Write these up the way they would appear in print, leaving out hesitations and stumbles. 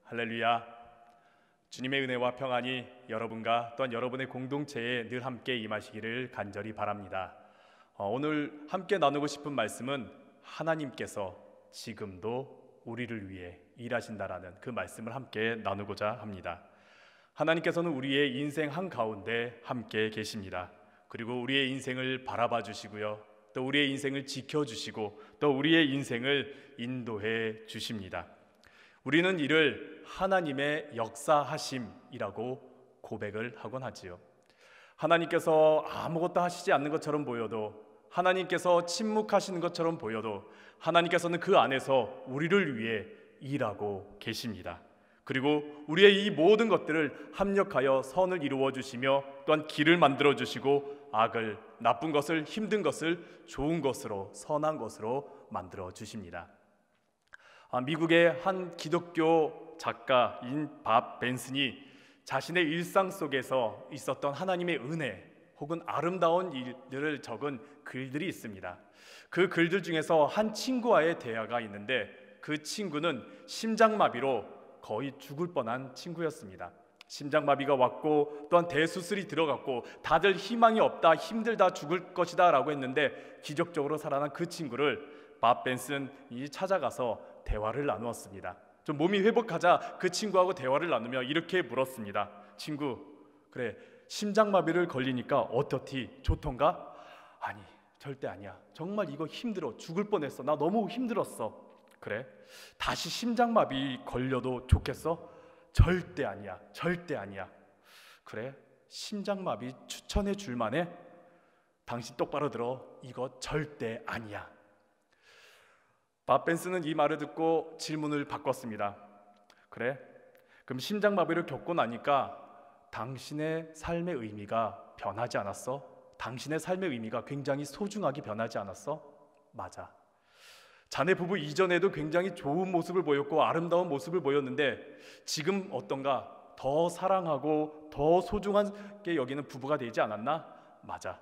할렐루야. 주님의 은혜와 평안이 여러분과 또한 여러분의 공동체에 늘 함께 임하시기를 간절히 바랍니다. 오늘 함께 나누고 싶은 말씀은 하나님께서 지금도 우리를 위해 일하신다라는 그 말씀을 함께 나누고자 합니다. 하나님께서는 우리의 인생 한가운데 함께 계십니다. 그리고 우리의 인생을 바라봐 주시고요, 또 우리의 인생을 지켜주시고 또 우리의 인생을 인도해 주십니다. 우리는 이를 하나님의 역사하심이라고 고백을 하곤 하지요. 하나님께서 아무것도 하시지 않는 것처럼 보여도, 하나님께서 침묵하시는 것처럼 보여도 하나님께서는 그 안에서 우리를 위해 일하고 계십니다. 그리고 우리의 이 모든 것들을 합력하여 선을 이루어 주시며 또한 길을 만들어 주시고 악을, 나쁜 것을, 힘든 것을 좋은 것으로, 선한 것으로 만들어 주십니다. 미국의 한 기독교 작가인 밥 벤슨이 자신의 일상 속에서 있었던 하나님의 은혜 혹은 아름다운 일들을 적은 글들이 있습니다. 그 글들 중에서 한 친구와의 대화가 있는데, 그 친구는 심장마비로 거의 죽을 뻔한 친구였습니다. 심장마비가 왔고 또한 대수술이 들어갔고 다들 희망이 없다, 힘들다, 죽을 것이다 라고 했는데 기적적으로 살아난 그 친구를 밥 벤슨이 찾아가서 대화를 나누었습니다. 좀 몸이 회복하자 그 친구하고 대화를 나누며 이렇게 물었습니다. 친구, 그래, 심장마비를 걸리니까 어떻디? 좋던가? 아니, 절대 아니야. 정말 이거 힘들어. 죽을 뻔했어. 나 너무 힘들었어. 그래? 다시 심장마비 걸려도 좋겠어? 절대 아니야. 절대 아니야. 그래? 심장마비 추천해 줄 만해? 당신 똑바로 들어. 이거 절대 아니야. 밥 벤슨은 이 말을 듣고 질문을 바꿨습니다. 그래? 그럼 심장마비를 겪고 나니까 당신의 삶의 의미가 변하지 않았어? 당신의 삶의 의미가 굉장히 소중하게 변하지 않았어? 맞아. 자네 부부 이전에도 굉장히 좋은 모습을 보였고 아름다운 모습을 보였는데 지금 어떤가? 더 사랑하고 더 소중하게 여기는 부부가 되지 않았나? 맞아.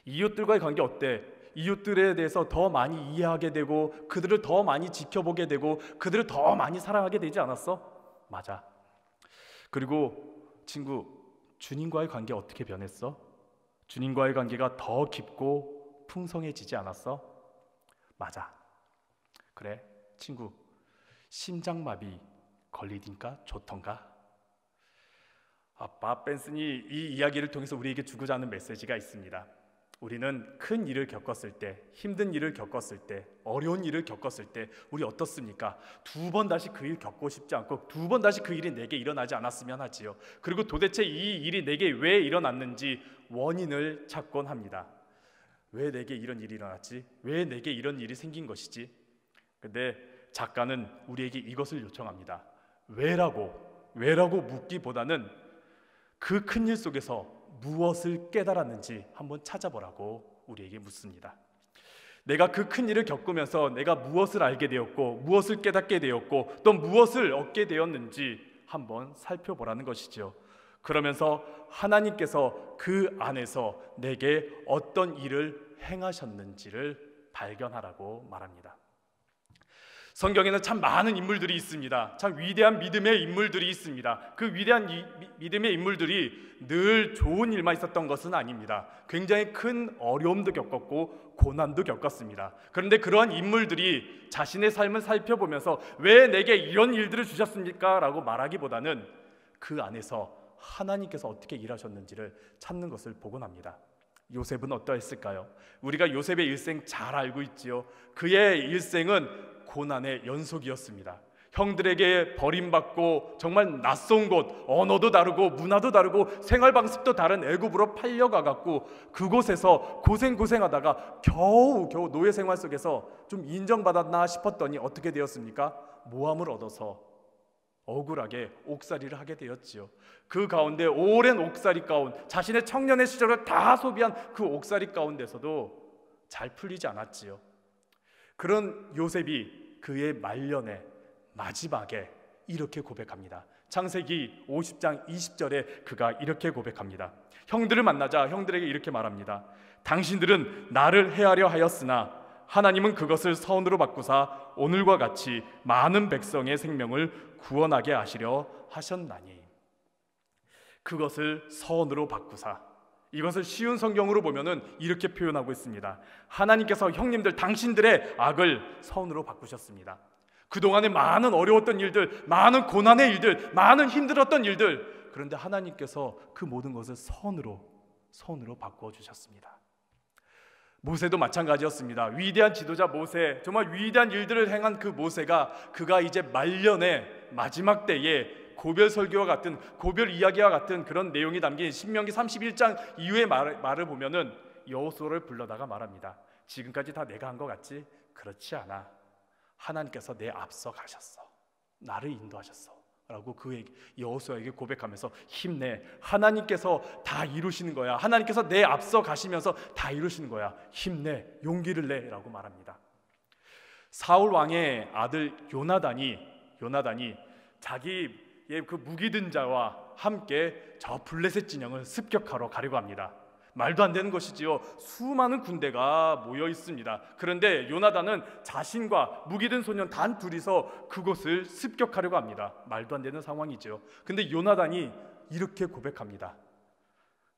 이웃들과의 관계 어때? 이웃들에 대해서 더 많이 이해하게 되고 그들을 더 많이 지켜보게 되고 그들을 더 많이 사랑하게 되지 않았어? 맞아. 그리고 친구, 주님과의 관계 어떻게 변했어? 주님과의 관계가 더 깊고 풍성해지지 않았어? 맞아. 그래, 친구, 심장마비 걸리니까 좋던가? 밥 벤슨이 이 이야기를 통해서 우리에게 주고자 하는 메시지가 있습니다. 우리는 큰 일을 겪었을 때, 힘든 일을 겪었을 때, 어려운 일을 겪었을 때 우리 어떻습니까? 두 번 다시 그 일 겪고 싶지 않고 두 번 다시 그 일이 내게 일어나지 않았으면 하지요. 그리고 도대체 이 일이 내게 왜 일어났는지 원인을 찾곤 합니다. 왜 내게 이런 일이 일어났지? 왜 내게 이런 일이 생긴 것이지? 근데 작가는 우리에게 이것을 요청합니다. 왜라고 묻기보다는 그 큰 일 속에서 무엇을 깨달았는지 한번 찾아보라고 우리에게 묻습니다. 내가 그 큰 일을 겪으면서 내가 무엇을 알게 되었고 무엇을 깨닫게 되었고 또 무엇을 얻게 되었는지 한번 살펴보라는 것이죠. 그러면서 하나님께서 그 안에서 내게 어떤 일을 행하셨는지를 발견하라고 말합니다. 성경에는 참 많은 인물들이 있습니다. 참 위대한 믿음의 인물들이 있습니다. 그 위대한 믿음의 인물들이 늘 좋은 일만 있었던 것은 아닙니다. 굉장히 큰 어려움도 겪었고 고난도 겪었습니다. 그런데 그러한 인물들이 자신의 삶을 살펴보면서 왜 내게 이런 일들을 주셨습니까? 라고 말하기보다는 그 안에서 하나님께서 어떻게 일하셨는지를 찾는 것을 보곤 합니다. 요셉은 어떠했을까요? 우리가 요셉의 일생 잘 알고 있지요. 그의 일생은 고난의 연속이었습니다. 형들에게 버림받고 정말 낯선 곳, 언어도 다르고 문화도 다르고 생활 방식도 다른 애굽으로 팔려가갖고 그곳에서 고생하다가 겨우 노예 생활 속에서 좀 인정받았나 싶었더니 어떻게 되었습니까? 모함을 얻어서 억울하게 옥살이를 하게 되었지요. 그 가운데 오랜 옥살이 가운, 자신의 청년의 시절을 다 소비한 그 옥살이 가운데서도 잘 풀리지 않았지요. 그런 요셉이 그의 말년의 마지막에 이렇게 고백합니다. 창세기 50장 20절에 그가 이렇게 고백합니다. 형들을 만나자 형들에게 이렇게 말합니다. 당신들은 나를 해하려 하였으나 하나님은 그것을 선으로 바꾸사 오늘과 같이 많은 백성의 생명을 구원하게 하시려 하셨나니. 그것을 선으로 바꾸사, 이것을 쉬운 성경으로 보면은 이렇게 표현하고 있습니다. 하나님께서 형님들 당신들의 악을 선으로 바꾸셨습니다. 그동안에 많은 어려웠던 일들, 많은 고난의 일들, 많은 힘들었던 일들, 그런데 하나님께서 그 모든 것을 선으로 바꾸어 주셨습니다. 모세도 마찬가지였습니다. 위대한 지도자 모세, 정말 위대한 일들을 행한 그 모세가 그가 이제 말년의 마지막 때에 고별 설교와 같은, 고별 이야기와 같은 그런 내용이 담긴 신명기 31장 이후의 말을 보면은 여호수아를 불러다가 말합니다. 지금까지 다 내가 한 것 같지? 그렇지 않아. 하나님께서 내 앞서 가셨어. 나를 인도하셨어. 라고 그에게, 여호수아에게 고백하면서 힘내. 하나님께서 다 이루시는 거야. 하나님께서 내 앞서 가시면서 다 이루시는 거야. 힘내. 용기를 내. 라고 말합니다. 사울 왕의 아들 요나단이 자기의 그 무기든 자와 함께 저 블레셋 진영을 습격하러 가려고 합니다. 말도 안 되는 것이지요. 수많은 군대가 모여 있습니다. 그런데 요나단은 자신과 무기든 소년 단 둘이서 그곳을 습격하려고 합니다. 말도 안 되는 상황이지요. 근데 요나단이 이렇게 고백합니다.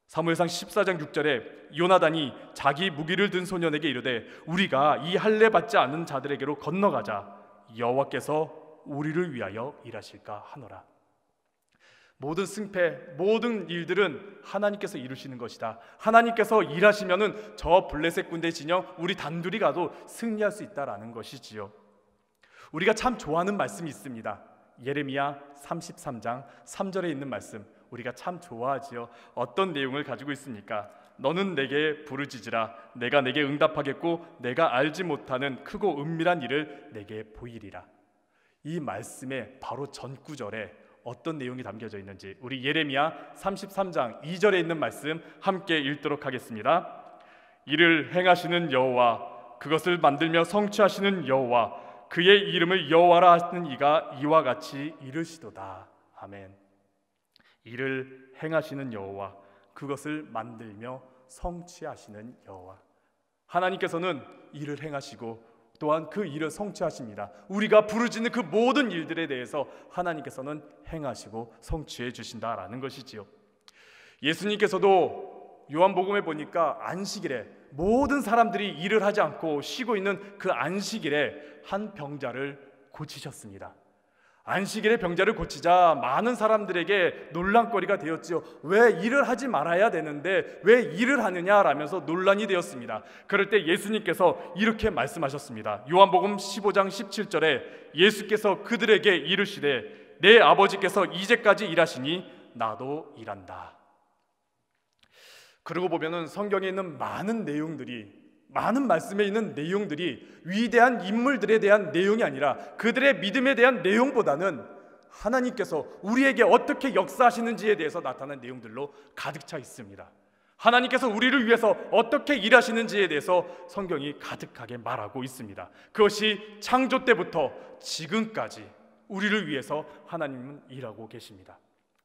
사무엘상 14장 6절에 요나단이 자기 무기를 든 소년에게 이르되 우리가 이 할례 받지 않은 자들에게로 건너가자. 여호와께서 우리를 위하여 일하실까 하노라. 모든 승패, 모든 일들은 하나님께서 이루시는 것이다. 하나님께서 일하시면은 저 블레셋 군대 진영 우리 단둘이 가도 승리할 수 있다라는 것이지요. 우리가 참 좋아하는 말씀이 있습니다. 예레미야 33장 3절에 있는 말씀, 우리가 참 좋아하지요. 어떤 내용을 가지고 있습니까? 너는 내게 부르짖으라. 내가 내게 응답하겠고 내가 알지 못하는 크고 은밀한 일을 내게 보이리라. 이 말씀의 바로 전 구절에 어떤 내용이 담겨져 있는지 우리 예레미야 33장 2절에 있는 말씀 함께 읽도록 하겠습니다. 이를 행하시는 여호와, 그것을 만들며 성취하시는 여호와, 그의 이름을 여호와라 하시는 이가 이와 같이 이르시도다. 아멘. 이를 행하시는 여호와, 그것을 만들며 성취하시는 여호와. 하나님께서는 일을 행하시고 또한 그 일을 성취하십니다. 우리가 부르짖는 그 모든 일들에 대해서 하나님께서는 행하시고 성취해 주신다라는 것이지요. 예수님께서도 요한복음에 보니까 안식일에 모든 사람들이 일을 하지 않고 쉬고 있는 그 안식일에 한 병자를 고치셨습니다. 안식일에 병자를 고치자 많은 사람들에게 논란거리가 되었지요. 왜 일을 하지 말아야 되는데 왜 일을 하느냐라면서 논란이 되었습니다. 그럴 때 예수님께서 이렇게 말씀하셨습니다. 요한복음 15장 17절에 예수께서 그들에게 이르시되 내 아버지께서 이제까지 일하시니 나도 일한다. 그러고 보면은 성경에 있는 많은 말씀에 있는 내용들이 위대한 인물들에 대한 내용이 아니라 그들의 믿음에 대한 내용보다는 하나님께서 우리에게 어떻게 역사하시는지에 대해서 나타난 내용들로 가득 차 있습니다. 하나님께서 우리를 위해서 어떻게 일하시는지에 대해서 성경이 가득하게 말하고 있습니다. 그것이 창조 때부터 지금까지 우리를 위해서 하나님은 일하고 계십니다.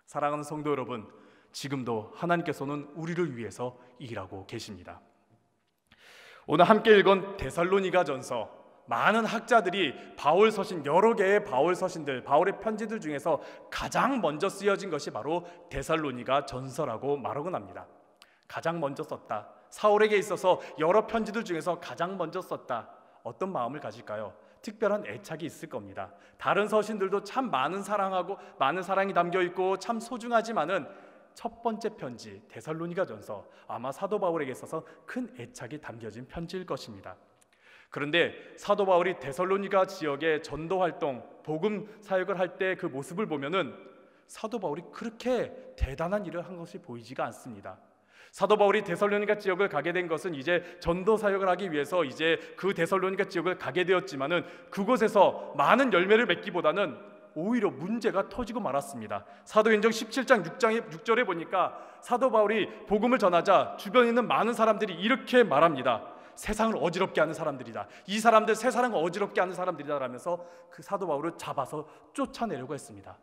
사랑하는 성도 여러분, 지금도 하나님께서는 우리를 위해서 일하고 계십니다. 오늘 함께 읽은 데살로니가전서, 많은 학자들이 바울 서신, 여러 개의 바울 서신들, 바울의 편지들 중에서 가장 먼저 쓰여진 것이 바로 데살로니가전서라고 말하곤 합니다. 가장 먼저 썼다. 사울에게 있어서 여러 편지들 중에서 가장 먼저 썼다. 어떤 마음을 가질까요? 특별한 애착이 있을 겁니다. 다른 서신들도 참 많은 사랑이 담겨 있고 참 소중하지만은 첫 번째 편지 데살로니가전서, 아마 사도 바울에게 있어서 큰 애착이 담겨진 편지일 것입니다. 그런데 사도 바울이 데살로니가 지역의 전도 활동, 복음 사역을 할 때 그 모습을 보면은 사도 바울이 그렇게 대단한 일을 한 것이 보이지가 않습니다. 사도 바울이 데살로니가 지역을 가게 된 것은 이제 전도 사역을 하기 위해서 이제 그 데살로니가 지역을 가게 되었지만은 그곳에서 많은 열매를 맺기보다는 오히려 문제가 터지고 말았습니다. 사도행전 17장 6절에 보니까 사도 바울이 복음을 전하자 주변에 있는 많은 사람들이 이렇게 말합니다. 세상을 어지럽게 하는 사람들이다. 이 사람들 세상을 어지럽게 하는 사람들이다 라면서 그 사도 바울을 잡아서 쫓아내려고 했습니다.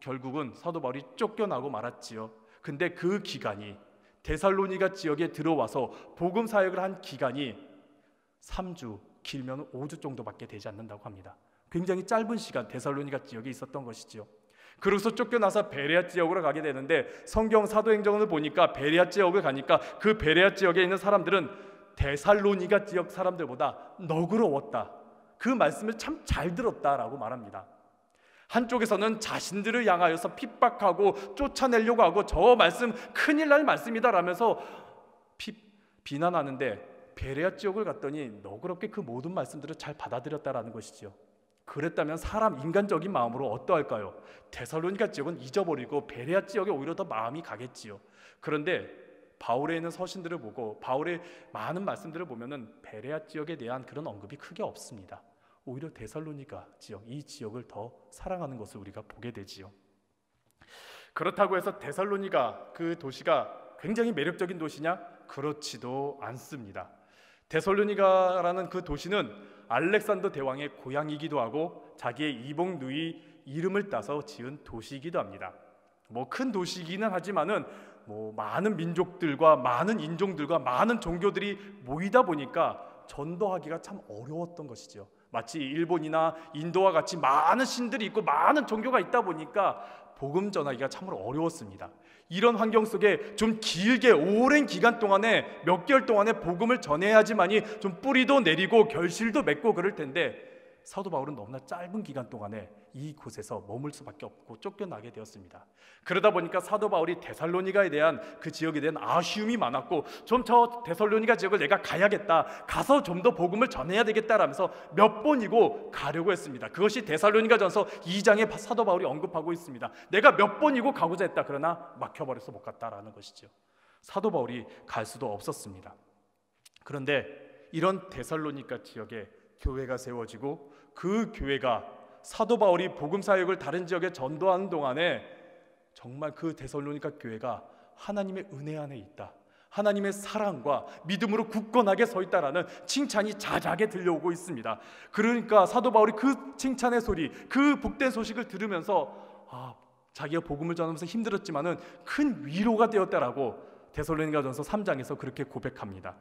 결국은 사도 바울이 쫓겨나고 말았지요. 근데 그 기간이, 데살로니가 지역에 들어와서 복음 사역을 한 기간이 3주, 길면 5주 정도밖에 되지 않는다고 합니다. 굉장히 짧은 시간 데살로니가 지역에 있었던 것이지요. 그러고서 쫓겨나서 베레아 지역으로 가게 되는데, 성경 사도행전을 보니까 베레아 지역을 가니까 그 베레아 지역에 있는 사람들은 데살로니가 지역 사람들보다 너그러웠다, 그 말씀을 참 잘 들었다라고 말합니다. 한쪽에서는 자신들을 향하여서 핍박하고 쫓아내려고 하고 저 말씀 큰일 날 말씀이다 라면서 비난하는데, 베레아 지역을 갔더니 너그럽게 그 모든 말씀들을 잘 받아들였다라는 것이죠. 그랬다면 사람 인간적인 마음으로 어떠할까요? 데살로니가 지역은 잊어버리고 베레아 지역에 오히려 더 마음이 가겠지요. 그런데 바울에 있는 서신들을 보고 바울의 많은 말씀들을 보면은 베레아 지역에 대한 그런 언급이 크게 없습니다. 오히려 데살로니가 지역, 이 지역을 더 사랑하는 것을 우리가 보게 되지요. 그렇다고 해서 데살로니가 그 도시가 굉장히 매력적인 도시냐? 그렇지도 않습니다. 데살로니가라는 그 도시는 알렉산더 대왕의 고향이기도 하고 자기의 이복 누이 이름을 따서 지은 도시이기도 합니다. 큰 도시이기는 하지만은 많은 민족들과 많은 인종들과 많은 종교들이 모이다 보니까 전도하기가 참 어려웠던 것이죠. 마치 일본이나 인도와 같이 많은 신들이 있고 많은 종교가 있다 보니까 복음 전하기가 참으로 어려웠습니다. 이런 환경 속에 좀 길게 오랜 기간 동안에 몇 개월 동안에 복음을 전해야지만이 좀 뿌리도 내리고 결실도 맺고 그럴 텐데, 사도 바울은 너무나 짧은 기간 동안에 이곳에서 머물 수밖에 없고 쫓겨나게 되었습니다. 그러다 보니까 사도 바울이 데살로니가에 대한 그 지역에 대한 아쉬움이 많았고, 좀 저 데살로니가 지역을 내가 가야겠다, 가서 좀 더 복음을 전해야 되겠다라면서 몇 번이고 가려고 했습니다. 그것이 데살로니가전서 2장에 사도 바울이 언급하고 있습니다. 내가 몇 번이고 가고자 했다, 그러나 막혀버려서 못 갔다라는 것이죠. 사도 바울이 갈 수도 없었습니다. 그런데 이런 데살로니가 지역에 교회가 세워지고, 그 교회가 사도 바울이 복음 사역을 다른 지역에 전도하는 동안에 정말 그 데살로니가 교회가 하나님의 은혜 안에 있다, 하나님의 사랑과 믿음으로 굳건하게 서 있다라는 칭찬이 자자하게 들려오고 있습니다. 그러니까 사도 바울이 그 칭찬의 소리, 그 복된 소식을 들으면서 자기가 복음을 전하면서 힘들었지만은 큰 위로가 되었다라고 데살로니가전서 3장에서 그렇게 고백합니다.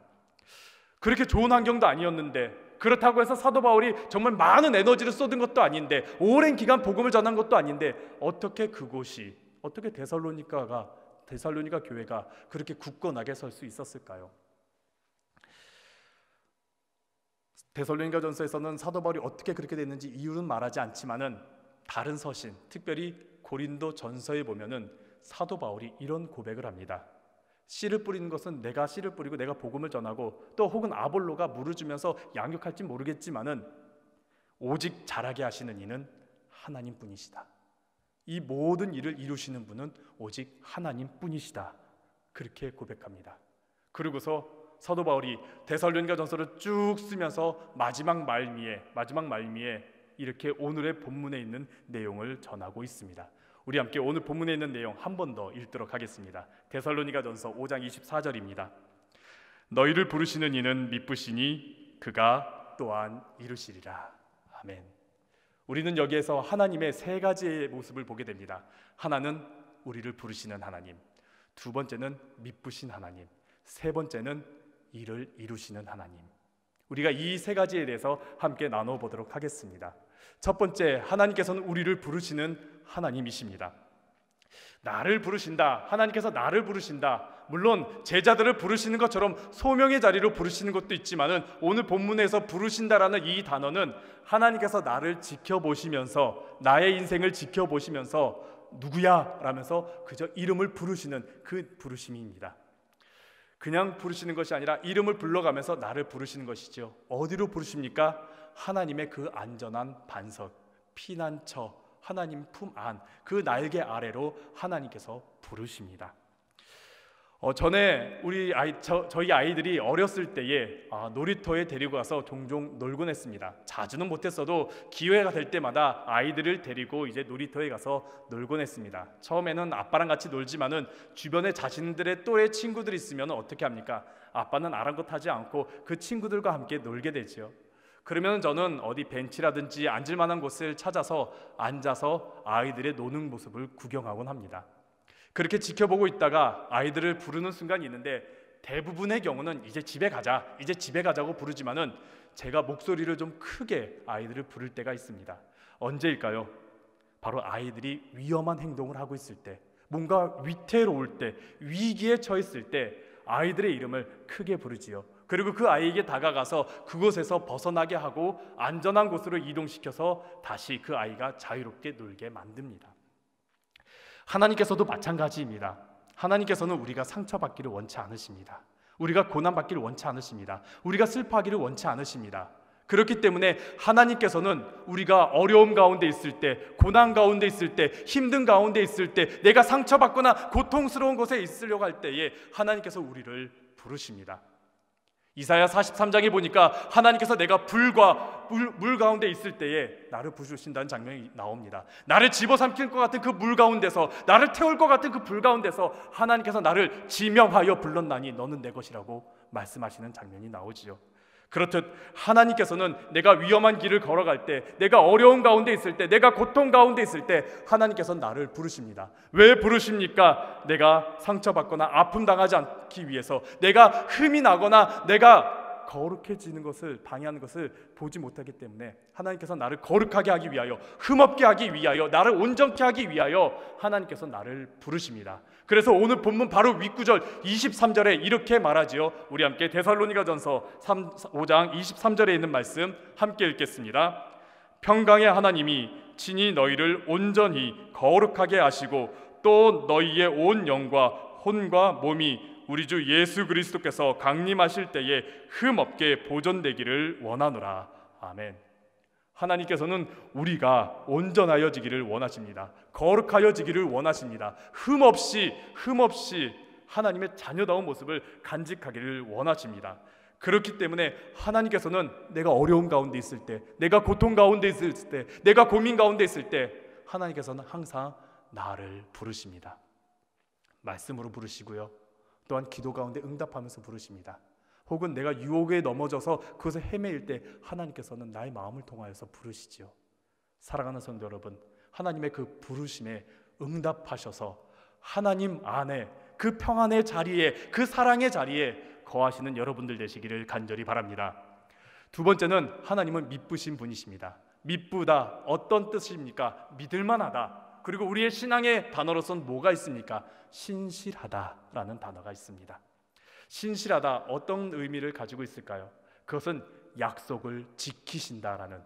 그렇게 좋은 환경도 아니었는데, 그렇다고 해서 사도 바울이 정말 많은 에너지를 쏟은 것도 아닌데, 오랜 기간 복음을 전한 것도 아닌데, 어떻게 그곳이, 어떻게 데살로니가 교회가 그렇게 굳건하게 설 수 있었을까요? 데살로니가전서에서는 사도 바울이 어떻게 그렇게 됐는지 이유는 말하지 않지만은, 다른 서신, 특별히 고린도 전서에 보면은 사도 바울이 이런 고백을 합니다. 씨를 뿌리는 것은 내가 씨를 뿌리고 내가 복음을 전하고, 또 혹은 아볼로가 물을 주면서 양육할지 모르겠지만은 오직 자라게 하시는 이는 하나님뿐이시다. 이 모든 일을 이루시는 분은 오직 하나님뿐이시다, 그렇게 고백합니다. 그리고서 사도 바울이 데살로니가전서를 쭉 쓰면서 마지막 말미에 이렇게 오늘의 본문에 있는 내용을 전하고 있습니다. 우리 함께 오늘 본문에 있는 내용 한 번 더 읽도록 하겠습니다. 데살로니가전서 5장 24절입니다. 너희를 부르시는 이는 미쁘시니 그가 또한 이루시리라. 아멘. 우리는 여기에서 하나님의 세 가지의 모습을 보게 됩니다. 하나는 우리를 부르시는 하나님, 두 번째는 미쁘신 하나님, 세 번째는 일을 이루시는 하나님. 우리가 이 세 가지에 대해서 함께 나눠보도록 하겠습니다. 첫 번째, 하나님께서는 우리를 부르시는 하나님이십니다. 나를 부르신다, 하나님께서 나를 부르신다. 물론 제자들을 부르시는 것처럼 소명의 자리로 부르시는 것도 있지만은, 오늘 본문에서 부르신다라는 이 단어는 하나님께서 나를 지켜보시면서, 나의 인생을 지켜보시면서 누구야? 라면서 그저 이름을 부르시는 그 부르심입니다. 그냥 부르시는 것이 아니라 이름을 불러가면서 나를 부르시는 것이죠. 어디로 부르십니까? 하나님의 그 안전한 반석, 피난처, 하나님 품 안, 그 날개 아래로 하나님께서 부르십니다. 전에 저희 아이들이 어렸을 때에 놀이터에 데리고 가서 종종 놀곤 했습니다. 자주는 못했어도 기회가 될 때마다 아이들을 데리고 이제 놀이터에 가서 놀곤 했습니다. 처음에는 아빠랑 같이 놀지만은 주변에 자신들의 또래 친구들이 있으면 어떻게 합니까? 아빠는 아랑곳하지 않고 그 친구들과 함께 놀게 되죠. 그러면 저는 어디 벤치라든지 앉을 만한 곳을 찾아서 앉아서 아이들의 노는 모습을 구경하곤 합니다. 그렇게 지켜보고 있다가 아이들을 부르는 순간이 있는데, 대부분의 경우는 이제 집에 가자, 이제 집에 가자고 부르지만은 제가 목소리를 좀 크게 아이들을 부를 때가 있습니다. 언제일까요? 바로 아이들이 위험한 행동을 하고 있을 때, 뭔가 위태로울 때, 위기에 처했을 때 아이들의 이름을 크게 부르지요. 그리고 그 아이에게 다가가서 그곳에서 벗어나게 하고 안전한 곳으로 이동시켜서 다시 그 아이가 자유롭게 놀게 만듭니다. 하나님께서도 마찬가지입니다. 하나님께서는 우리가 상처받기를 원치 않으십니다. 우리가 고난받기를 원치 않으십니다. 우리가 슬퍼하기를 원치 않으십니다. 그렇기 때문에 하나님께서는 우리가 어려움 가운데 있을 때, 고난 가운데 있을 때, 힘든 가운데 있을 때, 내가 상처받거나 고통스러운 곳에 있으려고 할 때에 하나님께서 우리를 부르십니다. 이사야 43장에 보니까 하나님께서 내가 불과 물 가운데 있을 때에 나를 부르신다는 장면이 나옵니다. 나를 집어삼킬 것 같은 그 물 가운데서, 나를 태울 것 같은 그 불 가운데서 하나님께서 나를 지명하여 불렀나니 너는 내 것이라고 말씀하시는 장면이 나오지요. 그렇듯 하나님께서는 내가 위험한 길을 걸어갈 때, 내가 어려운 가운데 있을 때, 내가 고통 가운데 있을 때 하나님께서는 나를 부르십니다. 왜 부르십니까? 내가 상처받거나 아픔 당하지 않기 위해서, 내가 흠이 나거나 내가 거룩해지는 것을 방해하는 것을 보지 못하기 때문에 하나님께서 나를 거룩하게 하기 위하여, 흠없게 하기 위하여, 나를 온전케 하기 위하여 하나님께서 나를 부르십니다. 그래서 오늘 본문 바로 윗구절 23절에 이렇게 말하지요. 우리 함께 데살로니가전서 5장 23절에 있는 말씀 함께 읽겠습니다. 평강의 하나님이 친히 너희를 온전히 거룩하게 하시고 또 너희의 온 영과 혼과 몸이 우리 주 예수 그리스도께서 강림하실 때에 흠없게 보존되기를 원하노라. 아멘. 하나님께서는 우리가 온전하여지기를 원하십니다. 거룩하여지기를 원하십니다. 흠없이 하나님의 자녀다운 모습을 간직하기를 원하십니다. 그렇기 때문에 하나님께서는 내가 어려움 가운데 있을 때, 내가 고통 가운데 있을 때, 내가 고민 가운데 있을 때 하나님께서는 항상 나를 부르십니다. 말씀으로 부르시고요, 또한 기도 가운데 응답하면서 부르십니다. 혹은 내가 유혹에 넘어져서 그것을 헤매일 때 하나님께서는 나의 마음을 통하여서 부르시지요. 사랑하는 성도 여러분, 하나님의 그 부르심에 응답하셔서 하나님 안에 그 평안의 자리에, 그 사랑의 자리에 거하시는 여러분들 되시기를 간절히 바랍니다. 두 번째는 하나님은 미쁘신 분이십니다. 미쁘다, 어떤 뜻입니까? 믿을만하다. 그리고 우리의 신앙의 단어로서는 뭐가 있습니까? 신실하다라는 단어가 있습니다. 신실하다, 어떤 의미를 가지고 있을까요? 그것은 약속을 지키신다라는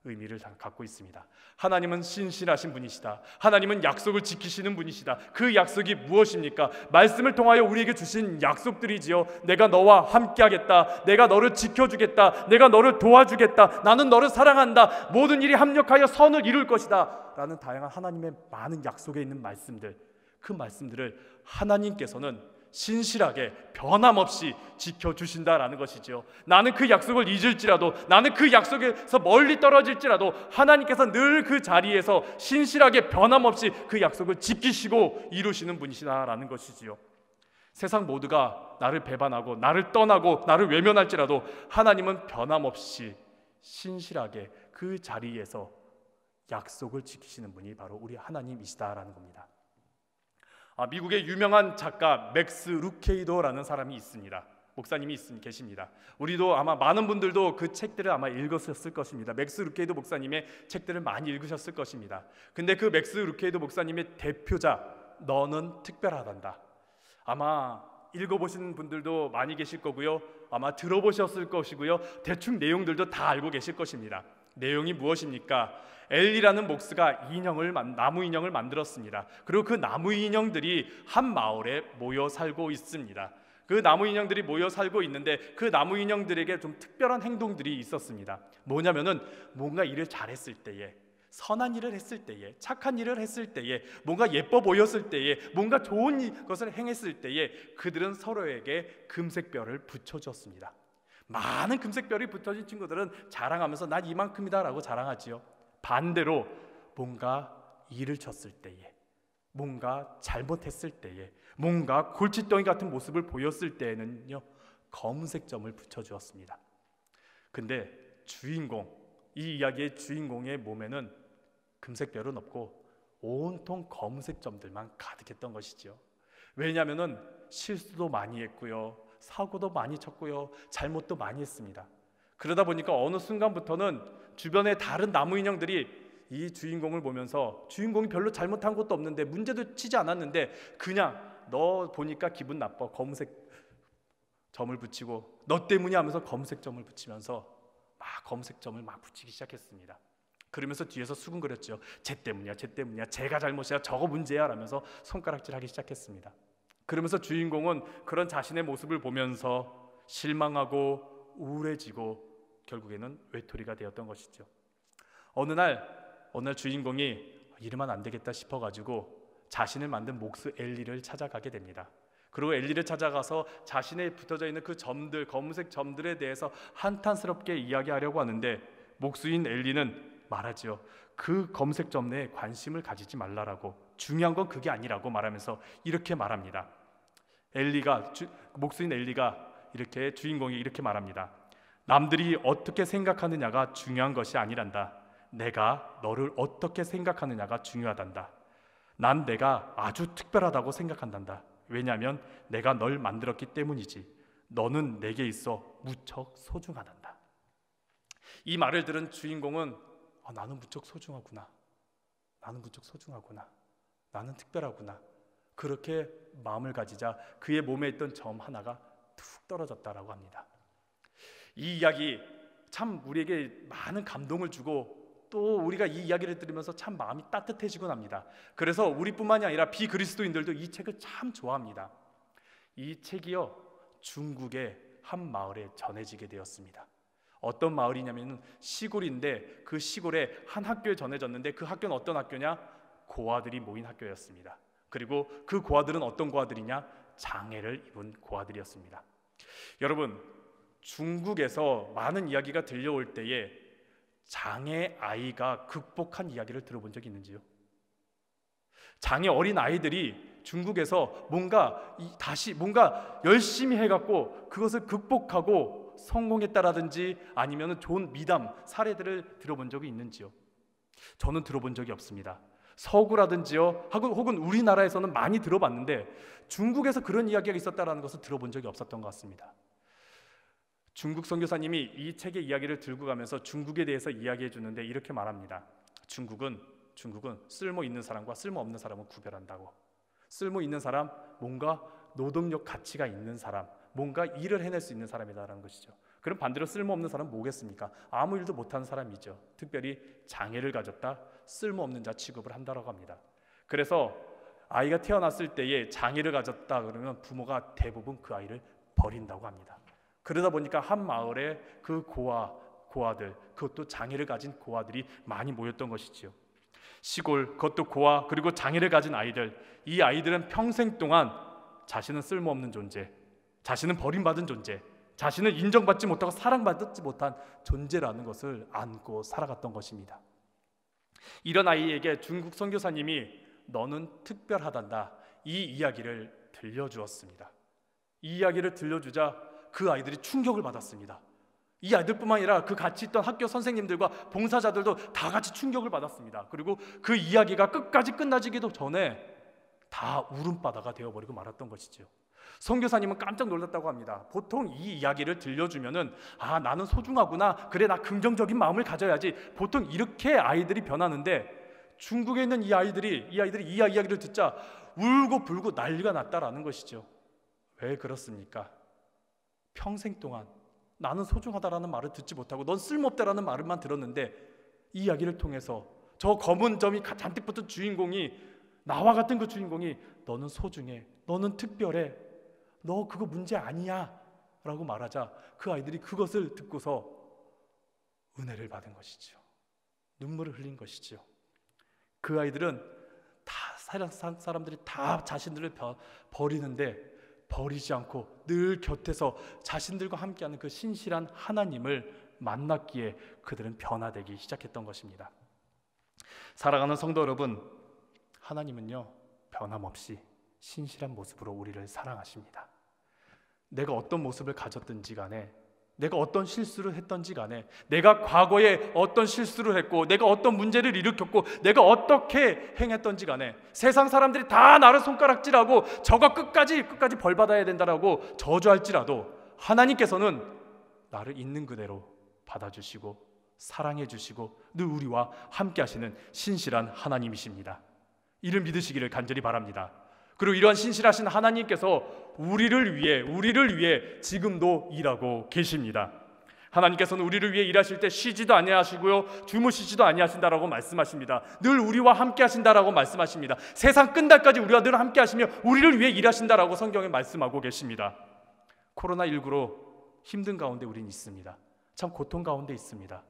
의미를 갖고 있습니다. 하나님은 신실하신 분이시다. 하나님은 약속을 지키시는 분이시다. 그 약속이 무엇입니까? 말씀을 통하여 우리에게 주신 약속들이지요. 내가 너와 함께 하겠다. 내가 너를 지켜주겠다. 내가 너를 도와주겠다. 나는 너를 사랑한다. 모든 일이 합력하여 선을 이룰 것이다 라는 다양한 하나님의 많은 약속에 있는 말씀들, 그 말씀들을 하나님께서는 신실하게 변함없이 지켜주신다라는 것이죠. 나는 그 약속을 잊을지라도, 나는 그 약속에서 멀리 떨어질지라도 하나님께서 늘 그 자리에서 신실하게 변함없이 그 약속을 지키시고 이루시는 분이시다라는 것이지요. 세상 모두가 나를 배반하고 나를 떠나고 나를 외면할지라도 하나님은 변함없이 신실하게 그 자리에서 약속을 지키시는 분이 바로 우리 하나님이시다라는 겁니다. 미국의 유명한 작가 맥스 루케이도라는 사람이 있습니다. 목사님이 계십니다. 우리도 아마 많은 분들도 그 책들을 아마 읽으셨을 것입니다. 맥스 루케이도 목사님의 책들을 많이 읽으셨을 것입니다. 근데 그 맥스 루케이도 목사님의 대표자 너는 특별하단다, 아마 읽어보신 분들도 많이 계실 거고요, 아마 들어보셨을 것이고요, 대충 내용들도 다 알고 계실 것입니다. 내용이 무엇입니까? 엘리라는 목수가 나무 인형을 만들었습니다. 그리고 그 나무 인형들이 한 마을에 모여 살고 있습니다. 그 나무 인형들이 모여 살고 있는데 그 나무 인형들에게 좀 특별한 행동들이 있었습니다. 뭐냐면은 뭔가 일을 잘했을 때에, 선한 일을 했을 때에, 착한 일을 했을 때에, 뭔가 예뻐 보였을 때에, 뭔가 좋은 것을 행했을 때에 그들은 서로에게 금색별을 붙여줬습니다. 많은 금색별이 붙어진 친구들은 자랑하면서 난 이만큼이다 라고 자랑하지요. 반대로 뭔가 일을 쳤을 때에, 뭔가 잘못했을 때에, 뭔가 골칫덩이 같은 모습을 보였을 때에는요, 검은색 점을 붙여주었습니다. 근데 이 이야기의 주인공의 몸에는 금색별은 없고 온통 검은색 점들만 가득했던 것이죠. 왜냐하면 실수도 많이 했고요, 사고도 많이 쳤고요, 잘못도 많이 했습니다. 그러다 보니까 어느 순간부터는 주변의 다른 나무 인형들이 이 주인공을 보면서 주인공이 별로 잘못한 것도 없는데 문제도 치지 않았는데 그냥 너 보니까 기분 나빠, 검은색 점을 붙이고 너 때문이야 하면서 검은색 점을 붙이면서 막 검은색 점을 막 붙이기 시작했습니다. 그러면서 뒤에서 수근거렸죠. 쟤 때문이야, 쟤 때문이야, 쟤가 잘못이야, 저거 문제야 라면서 손가락질하기 시작했습니다. 그러면서 주인공은 그런 자신의 모습을 보면서 실망하고 우울해지고 결국에는 외톨이가 되었던 것이죠. 어느 날 주인공이 이러면 안 되겠다 싶어가지고 자신을 만든 목수 엘리를 찾아가게 됩니다. 그리고 엘리를 찾아가서 자신의 붙어져 있는 그 점들, 검은색 점들에 대해서 한탄스럽게 이야기하려고 하는데 목수인 엘리는 말하지요. 그 검은색 점 내에 관심을 가지지 말라라고, 중요한 건 그게 아니라고 말하면서 이렇게 말합니다. 목수인 엘리가 이렇게, 주인공이 이렇게 말합니다. 남들이 어떻게 생각하느냐가 중요한 것이 아니란다. 내가 너를 어떻게 생각하느냐가 중요하단다. 난 내가 아주 특별하다고 생각한단다. 왜냐하면 내가 널 만들었기 때문이지. 너는 내게 있어 무척 소중하단다. 이 말을 들은 주인공은 나는 무척 소중하구나. 나는 무척 소중하구나. 나는 특별하구나. 그렇게 마음을 가지자 그의 몸에 있던 점 하나가 툭 떨어졌다라고 합니다. 이 이야기 참 우리에게 많은 감동을 주고 또 우리가 이 이야기를 들으면서 참 마음이 따뜻해지곤 합니다. 그래서 우리뿐만이 아니라 비그리스도인들도 이 책을 참 좋아합니다. 이 책이요, 중국의 한 마을에 전해지게 되었습니다. 어떤 마을이냐면 시골인데 그 시골에 한 학교에 전해졌는데 그 학교는 어떤 학교냐? 고아들이 모인 학교였습니다. 그리고 그 고아들은 어떤 고아들이냐? 장애를 입은 고아들이었습니다. 여러분, 중국에서 많은 이야기가 들려올 때에 장애 아이가 극복한 이야기를 들어본 적이 있는지요? 장애 어린 아이들이 중국에서 뭔가 열심히 해갖고 그것을 극복하고 성공했다라든지 아니면 좋은 미담 사례들을 들어본 적이 있는지요? 저는 들어본 적이 없습니다. 서구라든지요, 혹은 우리나라에서는 많이 들어봤는데 중국에서 그런 이야기가 있었다라는 것을 들어본 적이 없었던 것 같습니다. 중국 선교사님이 이 책의 이야기를 들고 가면서 중국에 대해서 이야기해 주는데 이렇게 말합니다. 중국은 쓸모 있는 사람과 쓸모 없는 사람을 구별한다고. 쓸모 있는 사람, 뭔가 노동력 가치가 있는 사람, 뭔가 일을 해낼 수 있는 사람이다라는 것이죠. 그럼 반대로 쓸모 없는 사람은 뭐겠습니까? 아무 일도 못하는 사람이죠. 특별히 장애를 가졌다, 쓸모 없는 자 취급을 한다라고 합니다. 그래서 아이가 태어났을 때에 장애를 가졌다 그러면 부모가 대부분 그 아이를 버린다고 합니다. 그러다 보니까 한 마을에 그 고아들, 그것도 장애를 가진 고아들이 많이 모였던 것이지요. 시골, 그것도 고아, 그리고 장애를 가진 아이들, 이 아이들은 평생 동안 자신은 쓸모없는 존재, 자신은 버림받은 존재, 자신은 인정받지 못하고 사랑받지 못한 존재라는 것을 안고 살아갔던 것입니다. 이런 아이에게 중국 선교사님이 너는 특별하단다, 이 이야기를 들려주었습니다. 이 이야기를 들려주자 그 아이들이 충격을 받았습니다. 이 아이들뿐만 아니라 그 같이 있던 학교 선생님들과 봉사자들도 다 같이 충격을 받았습니다. 그리고 그 이야기가 끝까지 끝나지기도 전에 다 울음바다가 되어버리고 말았던 것이죠. 선교사님은 깜짝 놀랐다고 합니다. 보통 이 이야기를 들려주면은 나는 소중하구나, 그래 나 긍정적인 마음을 가져야지, 보통 이렇게 아이들이 변하는데 중국에 있는 이 아이들이 이 이야기를 듣자 울고 불고 난리가 났다라는 것이죠. 왜 그렇습니까? 평생 동안 나는 소중하다라는 말을 듣지 못하고 넌 쓸모없다라는 말만 들었는데 이 이야기를 통해서 저 검은 점이 잔뜩 붙은 주인공이, 나와 같은 그 주인공이 너는 소중해, 너는 특별해, 너 그거 문제 아니야 라고 말하자 그 아이들이 그것을 듣고서 은혜를 받은 것이죠. 눈물을 흘린 것이죠. 그 아이들은 다 사람들이 다 자신들을 버리는데 버리지 않고 늘 곁에서 자신들과 함께하는 그 신실한 하나님을 만났기에 그들은 변화되기 시작했던 것입니다. 사랑하는 성도 여러분, 하나님은요 변함없이 신실한 모습으로 우리를 사랑하십니다. 내가 어떤 모습을 가졌든지 간에 내가 어떤 실수를 했던지 간에, 내가 과거에 어떤 실수를 했고, 내가 어떤 문제를 일으켰고, 내가 어떻게 행했던지 간에, 세상 사람들이 다 나를 손가락질하고 저거 끝까지 벌 받아야 된다라고 저주할지라도 하나님께서는 나를 있는 그대로 받아주시고 사랑해 주시고 늘 우리와 함께 하시는 신실한 하나님이십니다. 이를 믿으시기를 간절히 바랍니다. 그리고 이러한 신실하신 하나님께서 우리를 위해 지금도 일하고 계십니다. 하나님께서는 우리를 위해 일하실 때 쉬지도 아니하시고요, 주무시지도 아니하신다라고 말씀하십니다. 늘 우리와 함께 하신다라고 말씀하십니다. 세상 끝날까지 우리와 늘 함께 하시며 우리를 위해 일하신다라고 성경에 말씀하고 계십니다. 코로나19로 힘든 가운데 우린 있습니다. 참 고통 가운데 있습니다.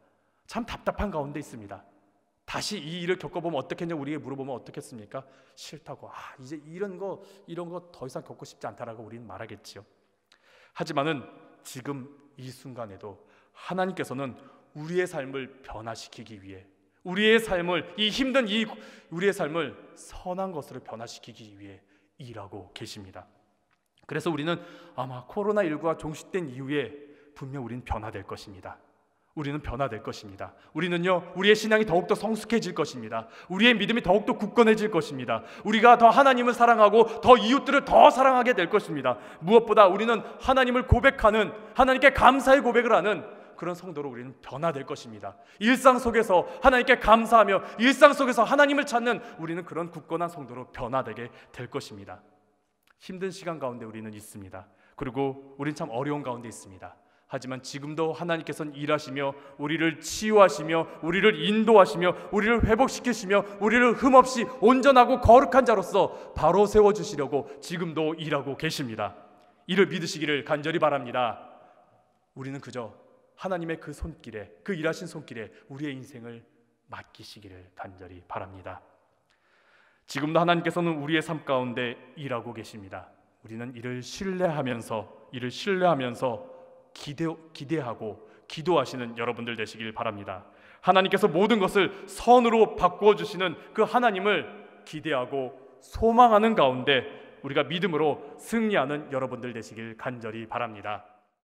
참 답답한 가운데 있습니다. 다시 이 일을 겪어보면 어떻겠냐 우리에게 물어보면 어떻겠습니까? 싫다고, 이제 이런 거 더 이상 겪고 싶지 않다라고 우리는 말하겠지요. 하지만은 지금 이 순간에도 하나님께서는 우리의 삶을 변화시키기 위해, 우리의 삶을, 이 힘든 우리의 삶을 선한 것으로 변화시키기 위해 일하고 계십니다. 그래서 우리는 아마 코로나19가 종식된 이후에 분명 우리는 변화될 것입니다. 우리는 변화될 것입니다. 우리는요, 우리의 신앙이 더욱더 성숙해질 것입니다. 우리의 믿음이 더욱더 굳건해질 것입니다. 우리가 더 하나님을 사랑하고 더 이웃들을 더 사랑하게 될 것입니다. 무엇보다 우리는 하나님을 고백하는, 하나님께 감사의 고백을 하는 그런 성도로 우리는 변화될 것입니다. 일상 속에서 하나님께 감사하며 일상 속에서 하나님을 찾는 우리는 그런 굳건한 성도로 변화되게 될 것입니다. 힘든 시간 가운데 우리는 있습니다. 그리고 우리는 참 어려운 가운데 있습니다. 하지만 지금도 하나님께서는 일하시며 우리를 치유하시며 우리를 인도하시며 우리를 회복시키시며 우리를 흠없이 온전하고 거룩한 자로서 바로 세워주시려고 지금도 일하고 계십니다. 이를 믿으시기를 간절히 바랍니다. 우리는 그저 하나님의 그 손길에, 그 일하신 손길에 우리의 인생을 맡기시기를 간절히 바랍니다. 지금도 하나님께서는 우리의 삶 가운데 일하고 계십니다. 우리는 이를 신뢰하면서 기대하고 기도하시는 여러분들 되시길 바랍니다. 하나님께서 모든 것을 선으로 바꾸어 주시는 그 하나님을 기대하고 소망하는 가운데 우리가 믿음으로 승리하는 여러분들 되시길 간절히 바랍니다.